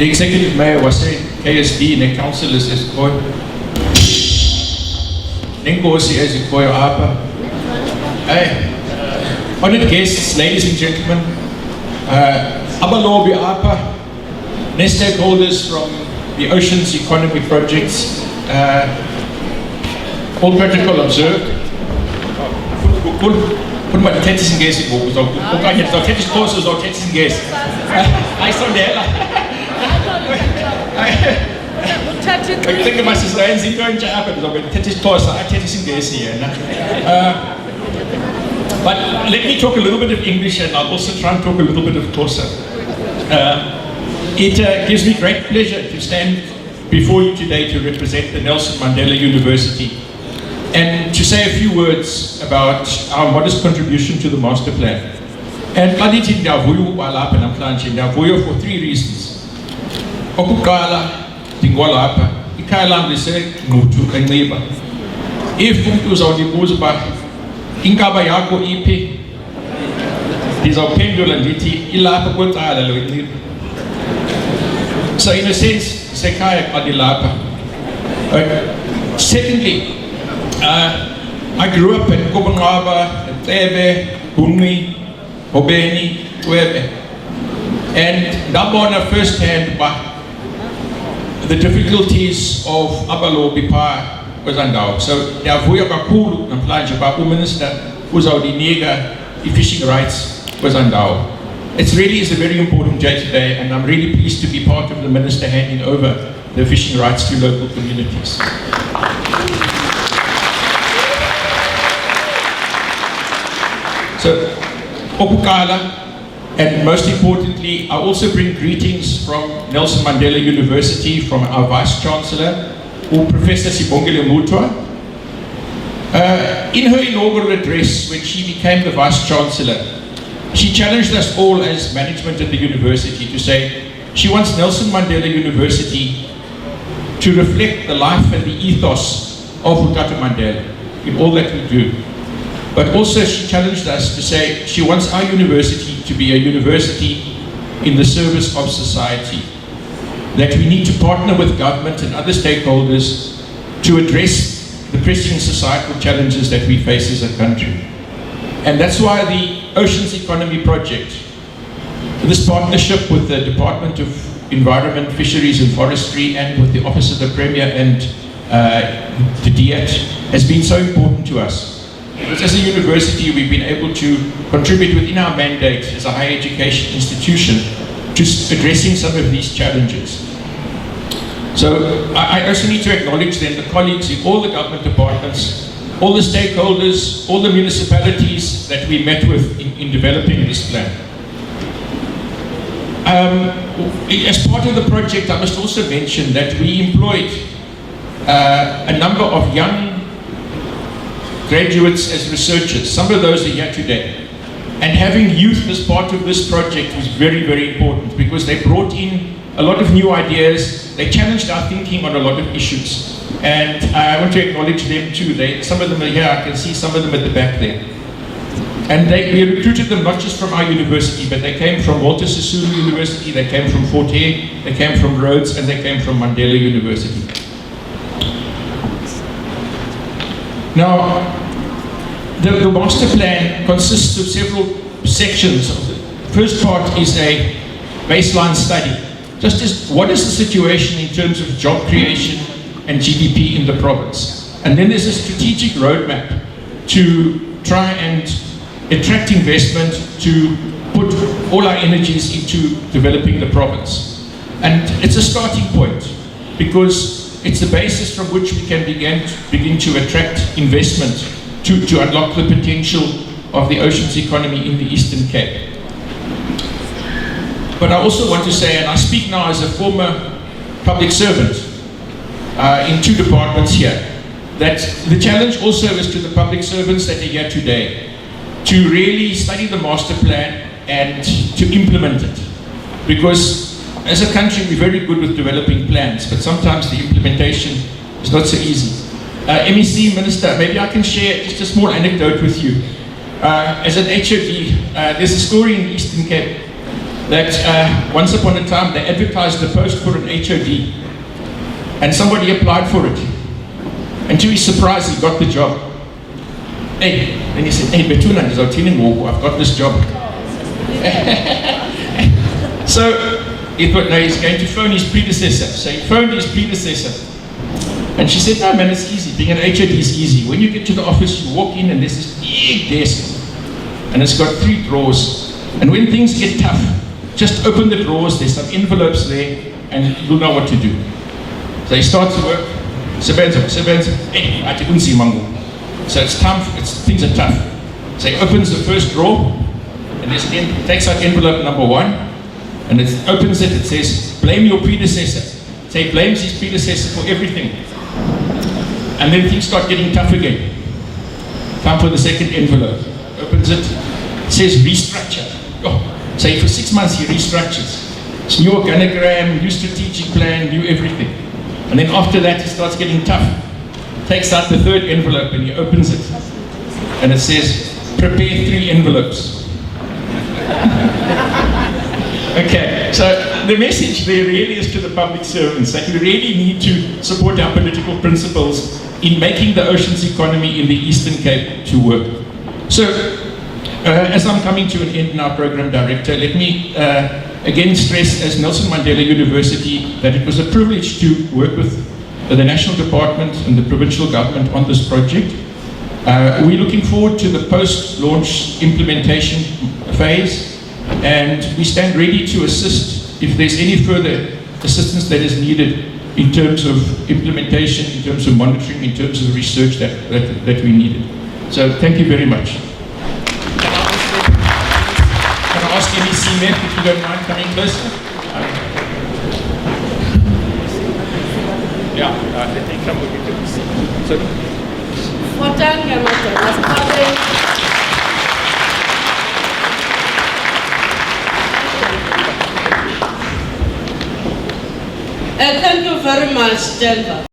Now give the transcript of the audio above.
The executive mayor was saying KSD and the councillors is going. Nengosi as it for Apa. Honored guests, ladies and gentlemen, Abalobi Apa, next stakeholders from the Oceans Economy Projects, all protocol observed. Put my tennis and gas in book, so I get the tennis courses or tennis and gas. I saw there. I think my sister is going to happen, so I'm tennis course, I tennis and gas here. But let me talk a little bit of English and I'll also try and talk a little bit of Xhosa. It gives me great pleasure to stand before you today to represent the Nelson Mandela University and to say a few words about our modest contribution to the Masterplan. And for 3 reasons. If Inkaba yako ipi ndizawuphendula ndithi ilapha kwecala lo inxiba. So in a sense sekhaya xa ndilapha. Secondly, I grew up in Kobanqaba, Tebe, Bunqi, Hobeni, Twebe, and ndabona firsthand the difficulties of Abalobi Pha kwezandawo. So ndiyavuya kakhulu namhlanje uMinister uzawudinika i-fishing rights kwezandawo. It really is a very important day today, and I'm really pleased to be part of the Minister handing over the fishing rights to local communities. So, Okukala, and most importantly, I also bring greetings from Nelson Mandela University, from our Vice-Chancellor, Professor Sibongile Mutwa. In her inaugural address, when she became the Vice-Chancellor, she challenged us all as management at the university to say she wants Nelson Mandela University to reflect the life and the ethos of Mthatha Mandela in all that we do. But also she challenged us to say she wants our university to be a university in the service of society, that we need to partner with government and other stakeholders to address the pressing societal challenges that we face as a country. And that's why the Oceans Economy Project, this partnership with the Department of Environment, Fisheries and Forestry and with the Office of the Premier and the DIAT has been so important to us. Because as a university we've been able to contribute within our mandate as a higher education institution to addressing some of these challenges. So I also need to acknowledge then the colleagues in all the government departments, all the stakeholders, all the municipalities that we met with in developing this plan. As part of the project, I must also mention that we employed a number of young graduates as researchers. Some of those are here today. And having youth as part of this project was very, very important because they brought in a lot of new ideas. They challenged our thinking on a lot of issues. And I want to acknowledge them too. Some of them are here, I can see some of them at the back there. And we recruited them not just from our university, but they came from Walter Sisulu University, they came from Fort Hare, they came from Rhodes, and they came from Mandela University. Now, the master plan consists of several sections. The first part is a baseline study. Just as what is the situation in terms of job creation and GDP in the province. And then there's a strategic roadmap to try and attract investment to put all our energies into developing the province. And it's a starting point because it's the basis from which we can begin to attract investment to unlock the potential of the oceans economy in the Eastern Cape. But I also want to say, and I speak now as a former public servant in 2 departments here, that the challenge also is to the public servants that are here today to really study the master plan and to implement it. Because as a country we're very good with developing plans, but sometimes the implementation is not so easy. MEC Minister, maybe I can share just a small anecdote with you. As an HOD, there's a story in the Eastern Cape that once upon a time they advertised the post for an HOD, and somebody applied for it. And to his surprise, he got the job. Hey, then he said, hey, Betuna, I've got this job. So he thought, no, he's going to phone his predecessor. So he phoned his predecessor. And she said, no man, it's easy. Being an HOD is easy. When you get to the office, you walk in and there's this big desk. And it's got 3 drawers. And when things get tough, just open the drawers, there's some envelopes there, and you'll know what to do. So he starts to work. Sebenza, hey, I didn't see Mango. So it's tough, things are tough. So he opens the first drawer, and takes out envelope number 1, and it opens it, it says, blame your predecessor. So he blames his predecessor for everything. And then things start getting tough again. Time for the second envelope. Opens it, it says restructure. Oh, so for 6 months he restructures. It's new organogram, new strategic plan, new everything. And then after that it starts getting tough. Takes out the third envelope and he opens it. And it says, prepare 3 envelopes. Okay, so the message there really is to the public servants that we really need to support our political principles in making the oceans economy in the Eastern Cape to work. So, as I'm coming to an end now, Program Director, let me again stress as Nelson Mandela University that it was a privilege to work with the National Department and the provincial government on this project. We're looking forward to the post-launch implementation phase, and we stand ready to assist if there's any further assistance that is needed in terms of implementation, in terms of monitoring, in terms of research that we needed. So thank you very much. Can I ask any CMF if you don't mind coming closer? Yeah, let me come with you to the seat. So, thank you very much, Denver.